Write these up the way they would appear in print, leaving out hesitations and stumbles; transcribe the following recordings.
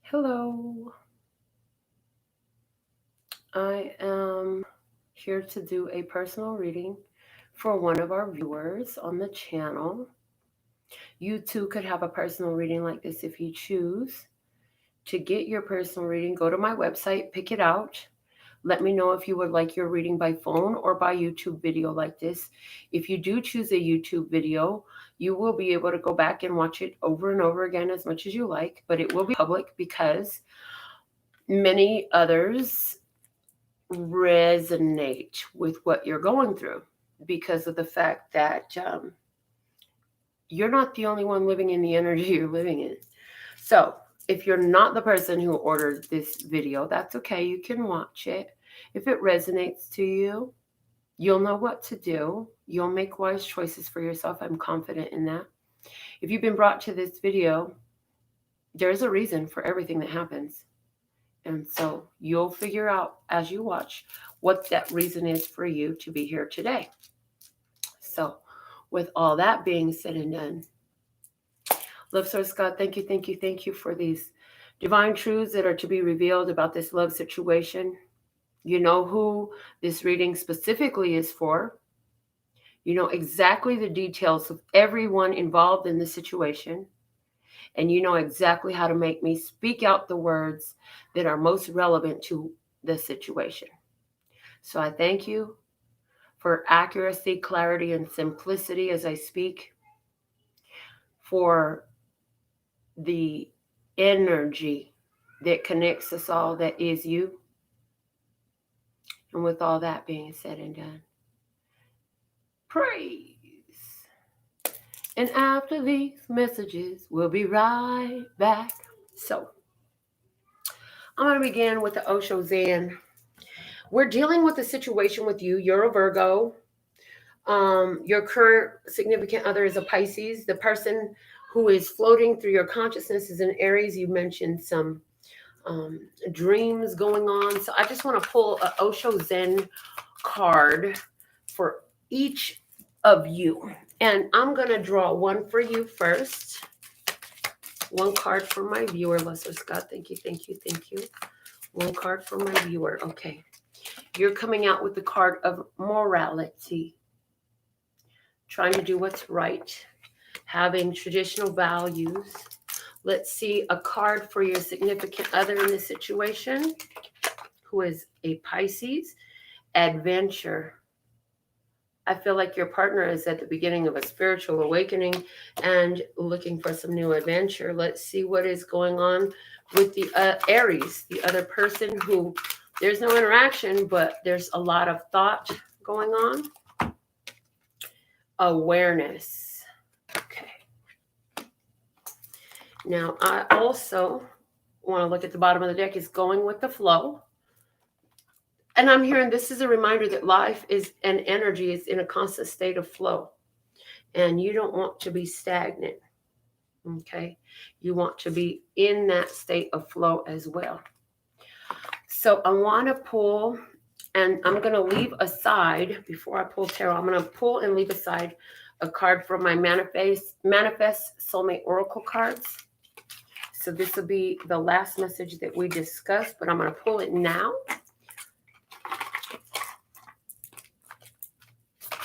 Hello, I am here to do a personal reading for one of our viewers on the channel. You too could have a personal reading like this if you choose. To get your personal reading, go to my website, pick it out. Let me know if you would like your reading by phone or by YouTube video like this. If you do choose a YouTube video, you will be able to go back and watch it over and over again as much as you like, but it will be public because many others resonate with what you're going through because of the fact that you're not the only one living in the energy you're living in. So, if you're not the person who ordered this video, that's okay. You can watch it. If it resonates to you, you'll know what to do. You'll make wise choices for yourself. I'm confident in that. If you've been brought to this video, there's a reason for everything that happens. And so you'll figure out as you watch what that reason is for you to be here today. So, with all that being said and done, love source God, thank you for these divine truths that are to be revealed about this love situation. You know who this reading specifically is for. You know exactly the details of everyone involved in the situation. And you know exactly how to make me speak out the words that are most relevant to the situation. So I thank you for accuracy, clarity, and simplicity as I speak, for the energy that connects us all, that is you. And with all that being said and done, praise. And after these messages, we'll be right back. So, I'm going to begin with the Osho Zen. We're dealing with a situation with you. You're a Virgo. Your current significant other is a Pisces. The person who is floating through your consciousness is an Aries. You mentioned some dreams going on. So I just want to pull an Osho Zen card for each of you. And I'm going to draw one for you first. One card for my viewer, Lesser Scott. Thank you. One card for my viewer. Okay. You're coming out with the card of morality. Trying to do what's right. Having traditional values. Let's see a card for your significant other in this situation, who is a Pisces. Adventure. I feel like your partner is at the beginning of a spiritual awakening and looking for some new adventure. Let's see what is going on with the Aries, the other person who there's no interaction, but there's a lot of thought going on. Awareness. Okay. Now, I also want to look at the bottom of the deck is going with the flow. And I'm hearing this is a reminder that life is and energy is in a constant state of flow. And you don't want to be stagnant. Okay. You want to be in that state of flow as well. So I want to pull, and I'm going to leave aside, before I pull tarot, I'm going to pull and leave aside a card from my Manifest Soulmate Oracle cards. So this will be the last message that we discussed, but I'm going to pull it now.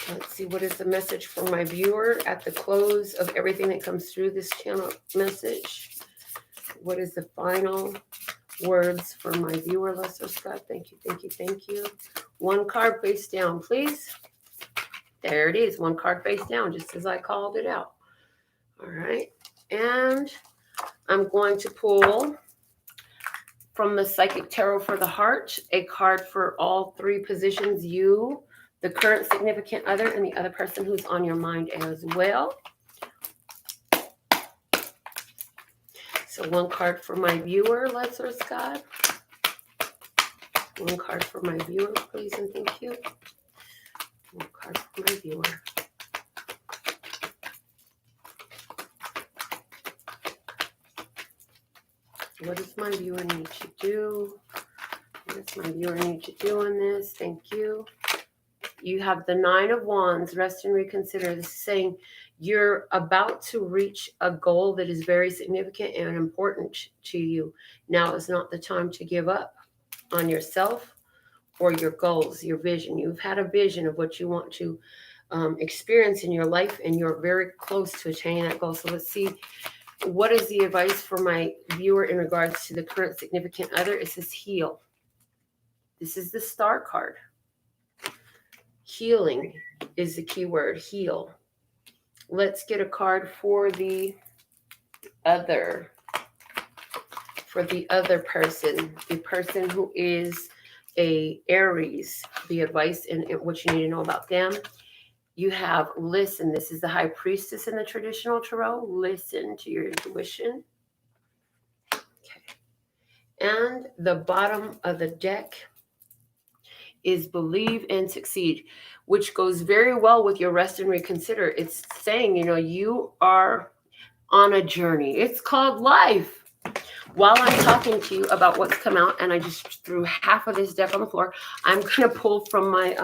Let's see, what is the message for my viewer at the close of everything that comes through this channel message? What is the final words for my viewer, Lesser Scott? Thank you. One card face down, please. There it is, one card face down, just as I called it out. All right, and I'm going to pull from the Psychic Tarot for the Heart, a card for all three positions, you, the current significant other, and the other person who's on your mind as well. So one card for my viewer, Lesser Scott. One card for my viewer, please, and thank you. One card for my viewer. What does my viewer need to do? What does my viewer need to do on this? Thank you. You have the Nine of Wands, rest and reconsider. This is saying you're about to reach a goal that is very significant and important to you. Now is not the time to give up on yourself or your goals, your vision. You've had a vision of what you want to experience in your life, and you're very close to attaining that goal. So let's see, what is the advice for my viewer in regards to the current significant other? It says heal. This is the Star card. Healing is the key word, heal. Let's get a card for the other. For the other person, the person who is a Aries, the advice and what you need to know about them. You have listen. This is the High Priestess in the traditional tarot. Listen to your intuition. Okay. And the bottom of the deck is believe and succeed, which goes very well with your rest and reconsider. It's saying, you are on a journey. It's called life. While I'm talking to you about what's come out, and I just threw half of this deck on the floor, I'm going to pull from my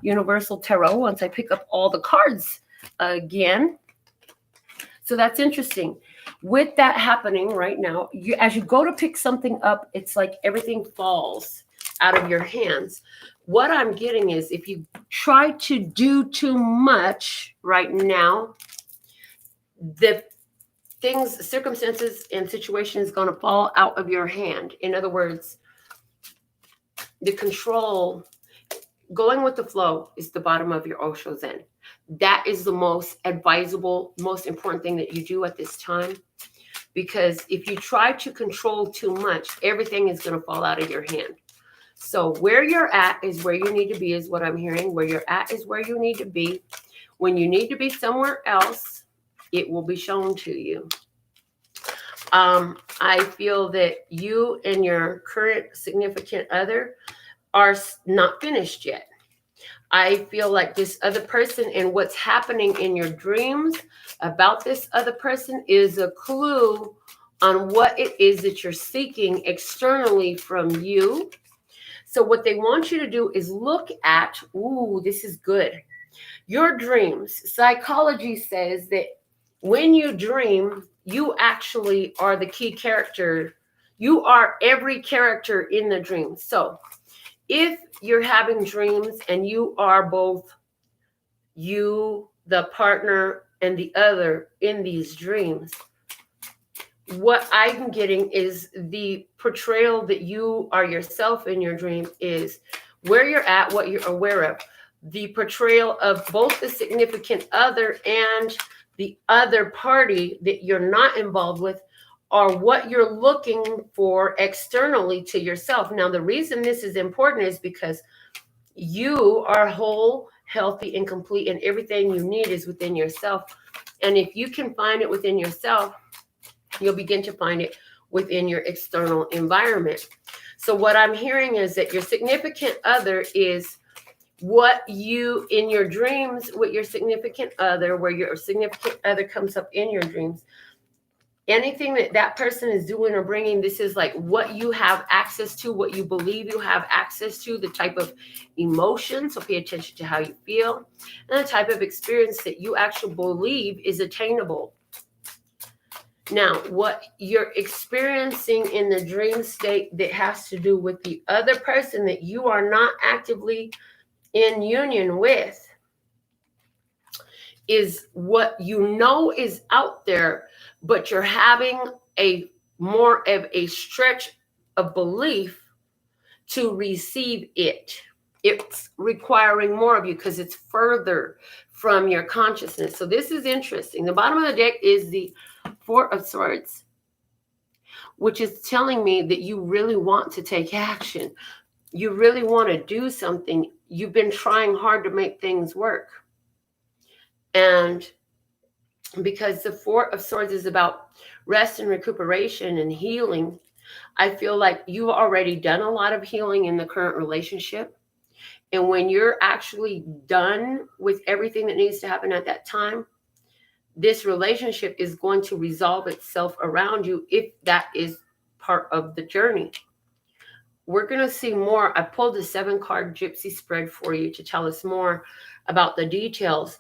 Universal Tarot once I pick up all the cards again. So that's interesting. With that happening right now, as you go to pick something up, it's like everything falls out of your hands. What I'm getting is if you try to do too much right now, the things, circumstances, and situation is going to fall out of your hand. In other words, the control, going with the flow is the bottom of your Osho Zen. That is the most advisable, most important thing that you do at this time. Because if you try to control too much, everything is going to fall out of your hand. So where you're at is where you need to be, is what I'm hearing. Where you're at is where you need to be. When you need to be somewhere else, it will be shown to you. I feel that you and your current significant other are not finished yet. I feel like this other person and what's happening in your dreams about this other person is a clue on what it is that you're seeking externally from you. So what they want you to do is look at, this is good. Your dreams. Psychology says that when you dream, you actually are the key character. You are every character in the dream. So if you're having dreams and you are both you, the partner, and the other in these dreams, what I'm getting is the portrayal that you are yourself in your dream is where you're at, what you're aware of. The portrayal of both the significant other and the other party that you're not involved with are what you're looking for externally to yourself. Now, the reason this is important is because you are whole, healthy, and complete, and everything you need is within yourself. And if you can find it within yourself, you'll begin to find it within your external environment. So what I'm hearing is that your significant other is what you, in your dreams, with your significant other, where your significant other comes up in your dreams, anything that that person is doing or bringing, this is like what you have access to, what you believe you have access to, the type of emotion. So pay attention to how you feel, and the type of experience that you actually believe is attainable. Now, what you're experiencing in the dream state that has to do with the other person that you are not actively in union with is what you know is out there, but you're having a more of a stretch of belief to receive it. It's requiring more of you because it's further from your consciousness. So this is interesting. The bottom of the deck is the Four of Swords, which is telling me that you really want to take action. You really want to do something. You've been trying hard to make things work. And because the Four of Swords is about rest and recuperation and healing, I feel like you've already done a lot of healing in the current relationship. And when you're actually done with everything that needs to happen at that time, this relationship is going to resolve itself around you if that is part of the journey. we're going to see more. I pulled the 7-card gypsy spread for you to tell us more about the details.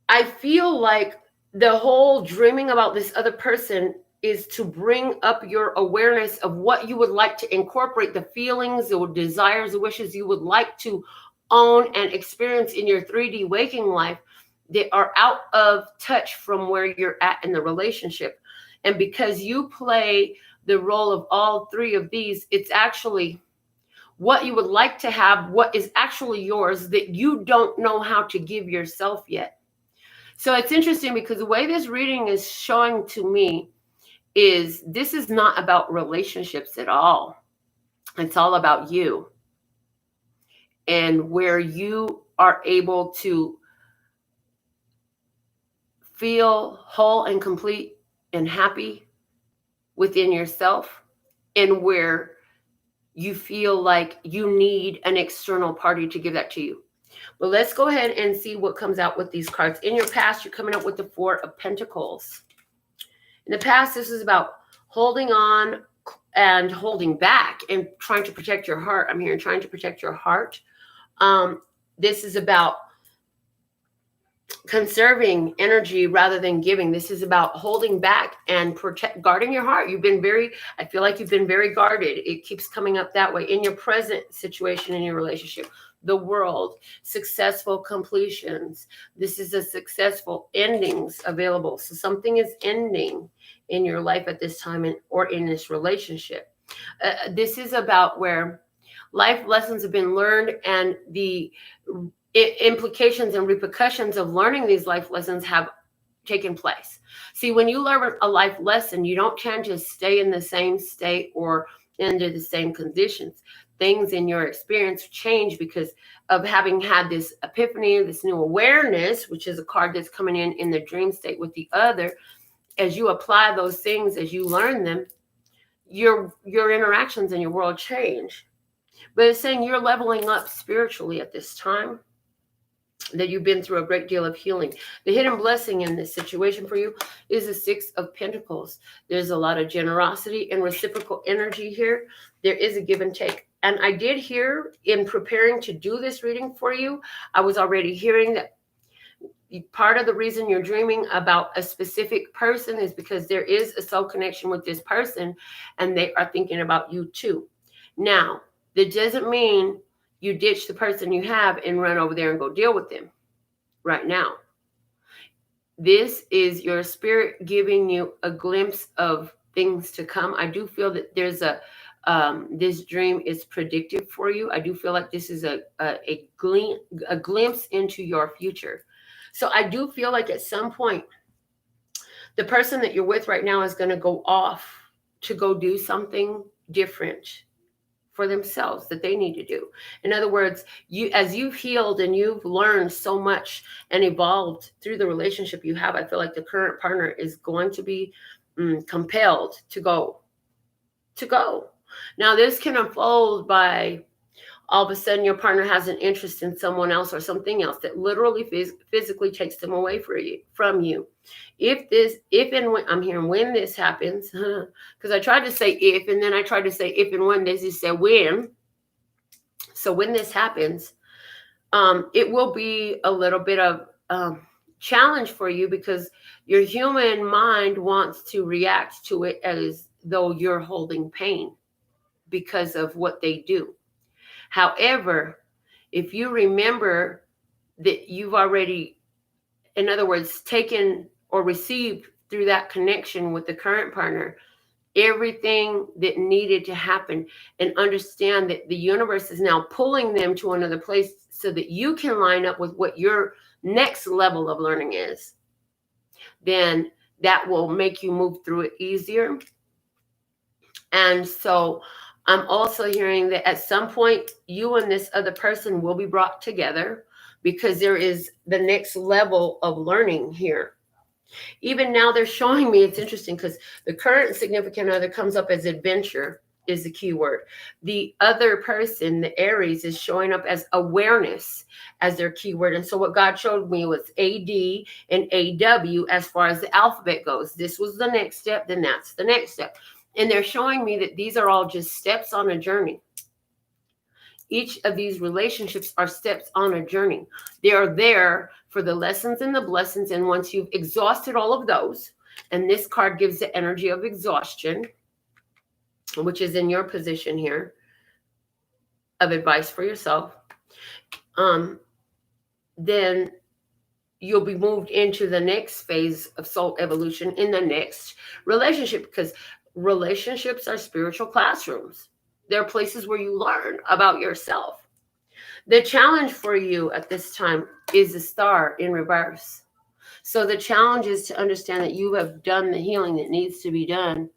I feel like the whole dreaming about this other person is to bring up your awareness of what you would like to incorporate, the feelings or desires, the wishes you would like to own and experience in your 3D waking life that are out of touch from where you're at in the relationship. And because you play the role of all three of these, it's actually what you would like to have, what is actually yours that you don't know how to give yourself yet. So it's interesting because the way this reading is showing to me is this is not about relationships at all. It's all about you and where you are able to feel whole and complete and happy within yourself, and where you feel like you need an external party to give that to you. Well, let's go ahead and see what comes out with these cards. In your past, you're coming up with the 4 of Pentacles. In the past, this is about holding on and holding back and trying to protect your heart. I'm here trying to protect your heart. This is about conserving energy rather than giving. This is about holding back and guarding your heart. I feel like you've been very guarded. It keeps coming up that way in your present situation in your relationship. The world, successful completions. This is a successful endings available. So something is ending in your life at this time or in this relationship. This is about where life lessons have been learned, and the implications and repercussions of learning these life lessons have taken place. See, when you learn a life lesson, you don't tend to stay in the same state or under the same conditions. Things in your experience change because of having had this epiphany, this new awareness, which is a card that's coming in the dream state with the other. As you apply those things, as you learn them, your interactions in your world change. But it's saying you're leveling up spiritually at this time, that you've been through a great deal of healing. The hidden blessing in this situation for you is the 6 of Pentacles. There's a lot of generosity and reciprocal energy here. There is a give and take. And I did hear in preparing to do this reading for you, I was already hearing that part of the reason you're dreaming about a specific person is because there is a soul connection with this person and they are thinking about you too. Now, that doesn't mean you ditch the person you have and run over there and go deal with them right now. This is your spirit giving you a glimpse of things to come. I do feel that there's this dream is predictive for you. I do feel like this is a glimpse into your future. So I do feel like at some point, the person that you're with right now is going to go off to go do something different for themselves that they need to do. In other words, as you've healed and you've learned so much and evolved through the relationship you have, I feel like the current partner is going to be compelled to go. Now, this can unfold by all of a sudden your partner has an interest in someone else or something else that literally physically takes them away from you. If and when, I'm hearing when this happens, because I tried to say if, and then I tried to say if and when, this is said when. So when this happens, it will be a little bit of challenge for you because your human mind wants to react to it as though you're holding pain because of what they do. However, if you remember that you've already, in other words, taken or received through that connection with the current partner, everything that needed to happen, and understand that the universe is now pulling them to another place so that you can line up with what your next level of learning is, then that will make you move through it easier. And so I'm also hearing that at some point, you and this other person will be brought together because there is the next level of learning here. Even now they're showing me, it's interesting because the current significant other comes up as adventure is the key word. The other person, the Aries, is showing up as awareness as their keyword. And so what God showed me was AD and AW as far as the alphabet goes. This was the next step, then that's the next step. And they're showing me that these are all just steps on a journey. Each of these relationships are steps on a journey. They are there for the lessons and the blessings. And once you've exhausted all of those, and this card gives the energy of exhaustion, which is in your position here, of advice for yourself, then you'll be moved into the next phase of soul evolution in the next relationship, because relationships are spiritual classrooms. They're places where you learn about yourself. The challenge for you at this time is the star in reverse. So the challenge is to understand that you have done the healing that needs to be done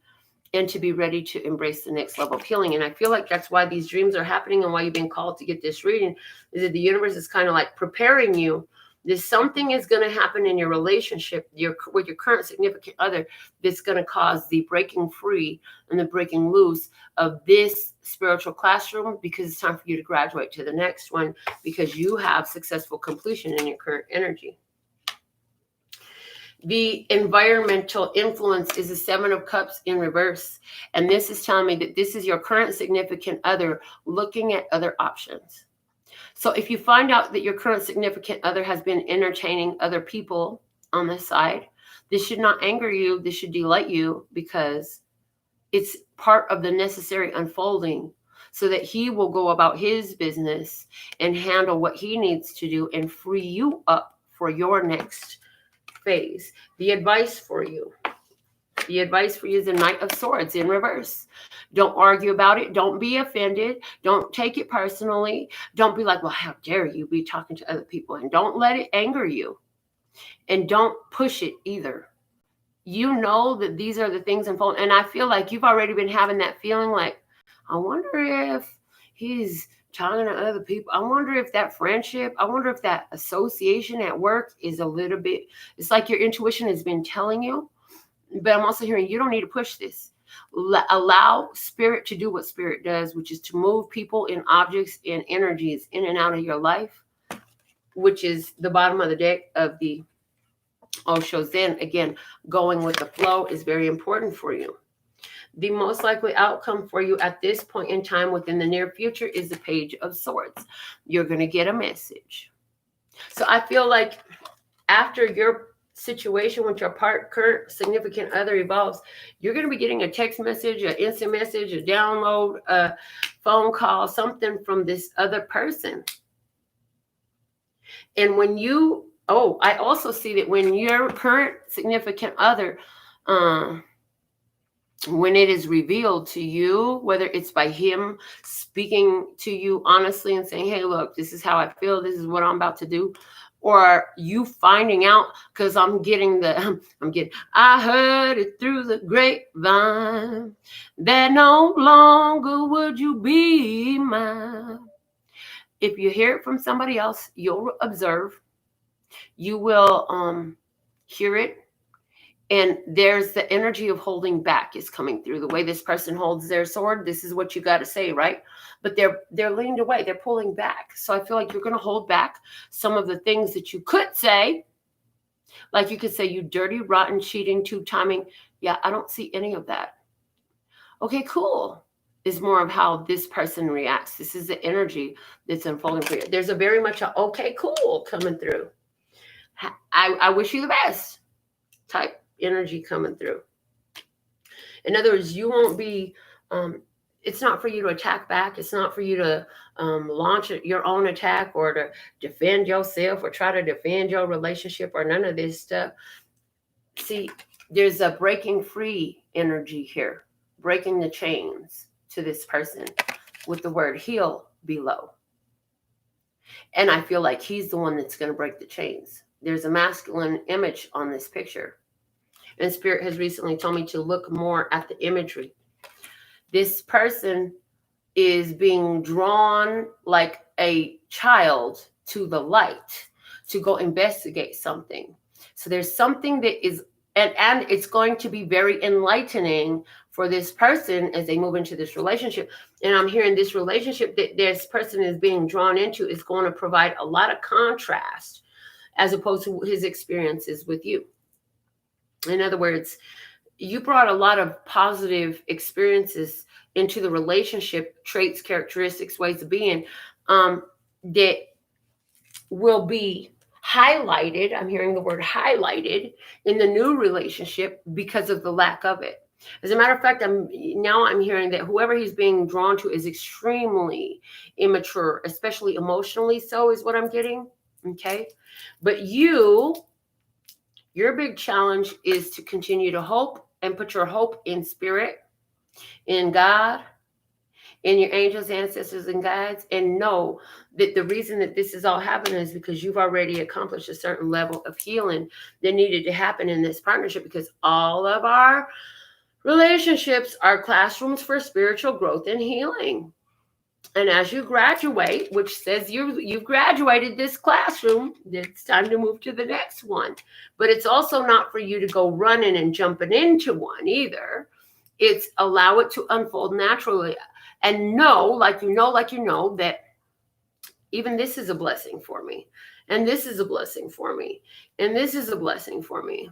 and to be ready to embrace the next level of healing. And I feel like that's why these dreams are happening and why you've been called to get this reading, is that the universe is kind of like preparing you. There's something is going to happen in your relationship with your current significant other that's going to cause the breaking free and the breaking loose of this spiritual classroom, because it's time for you to graduate to the next one, because you have successful completion in your current energy. The environmental influence is the 7 of Cups in reverse. And this is telling me that this is your current significant other looking at other options. So if you find out that your current significant other has been entertaining other people on the side, this should not anger you. This should delight you, because it's part of the necessary unfolding so that he will go about his business and handle what he needs to do and free you up for your next phase. The advice for you is the Knight of Swords in reverse. Don't argue about it. Don't be offended. Don't take it personally. Don't be like, well, how dare you be talking to other people? And don't let it anger you. And don't push it either. You know that these are the things unfolding. And I feel like you've already been having that feeling like, I wonder if he's talking to other people. I wonder if that friendship, I wonder if that association at work is a little bit, it's like your intuition has been telling you. But I'm also hearing you don't need to push this. Allow spirit to do what spirit does, which is to move people and objects and energies in and out of your life, which is the bottom of the deck of the Osho Zen. Again, going with the flow is very important for you. The most likely outcome for you at this point in time within the near future is the Page of Swords. You're going to get a message. So I feel like after your situation with your current significant other evolves, you're going to be getting a text message, an instant message, a download, a phone call, something from this other person. And when you, I also see that when your current significant other, when it is revealed to you, whether it's by him speaking to you honestly and saying, hey, look, this is how I feel, this is what I'm about to do, or you finding out, because I heard it through the grapevine that no longer would you be mine. If you hear it from somebody else, you'll observe, you will hear it. And there's the energy of holding back is coming through. The way this person holds their sword, this is what you got to say, right? But they're leaned away. They're pulling back. So I feel like you're going to hold back some of the things that you could say. Like you could say, you dirty, rotten, cheating, two-timing. Yeah, I don't see any of that. Okay, cool. Is more of how this person reacts. This is the energy that's unfolding for you. There's a very much a, okay, cool coming through. I wish you the best type energy coming through. In other words, you won't be, it's not for you to attack back. It's not for you to launch your own attack or to defend yourself or try to defend your relationship or none of this stuff. See, there's a breaking free energy here, breaking the chains to this person with the word heal below. And I feel like he's the one that's going to break the chains. There's a masculine image on this picture. And Spirit has recently told me to look more at the imagery. This person is being drawn like a child to the light to go investigate something. So there's something that is, and it's going to be very enlightening for this person as they move into this relationship. And I'm hearing this relationship that this person is being drawn into is going to provide a lot of contrast as opposed to his experiences with you. In other words, you brought a lot of positive experiences into the relationship, traits, characteristics, ways of being, that will be highlighted. I'm hearing the word highlighted in the new relationship because of the lack of it. As a matter of fact, I'm hearing that whoever he's being drawn to is extremely immature, especially emotionally. So is what I'm getting. Okay. But your big challenge is to continue to hope and put your hope in spirit, in God, in your angels, ancestors, and guides, and know that the reason that this is all happening is because you've already accomplished a certain level of healing that needed to happen in this partnership, because all of our relationships are classrooms for spiritual growth and healing. And as you graduate, which says you've graduated this classroom, it's time to move to the next one. But it's also not for you to go running and jumping into one either. It's allow it to unfold naturally, and know that even this is a blessing for me, and this is a blessing for me, and this is a blessing for me.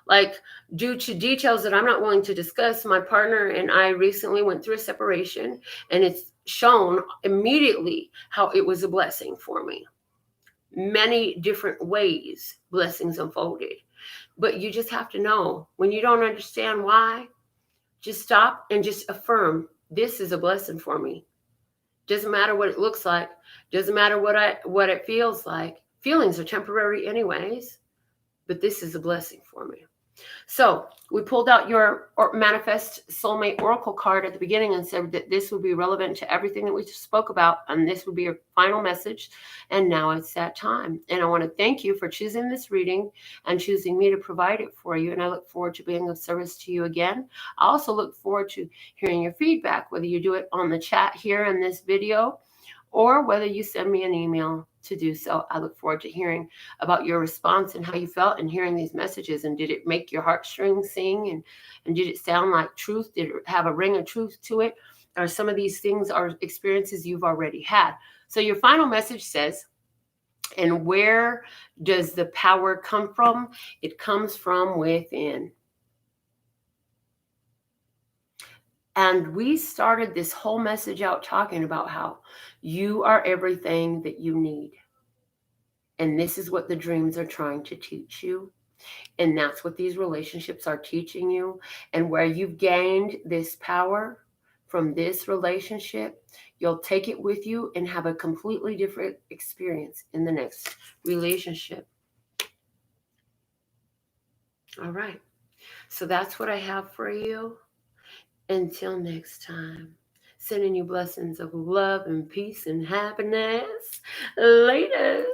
Like, due to details that I'm not willing to discuss, my partner and I recently went through a separation, and it's shown immediately how it was a blessing for me. Many different ways blessings unfolded. But you just have to know, when you don't understand why, just stop and just affirm, this is a blessing for me. Doesn't matter what it looks like. Doesn't matter what it feels like. Feelings are temporary anyways, but this is a blessing for me. So we pulled out your manifest soulmate oracle card at the beginning and said that this would be relevant to everything that we spoke about, and this would be your final message. And now it's that time. And I want to thank you for choosing this reading and choosing me to provide it for you. And I look forward to being of service to you again. I also look forward to hearing your feedback, whether you do it on the chat here in this video, or whether you send me an email to do so. I look forward to hearing about your response and how you felt and hearing these messages. And did it make your heartstrings sing? And did it sound like truth? Did it have a ring of truth to it? Or some of these things are experiences you've already had? So your final message says, and where does the power come from? It comes from within. And we started this whole message out talking about how you are everything that you need. And this is what the dreams are trying to teach you. And that's what these relationships are teaching you. And where you've gained this power from this relationship, you'll take it with you and have a completely different experience in the next relationship. All right. So that's what I have for you. Until next time, sending you blessings of love and peace and happiness. Laters.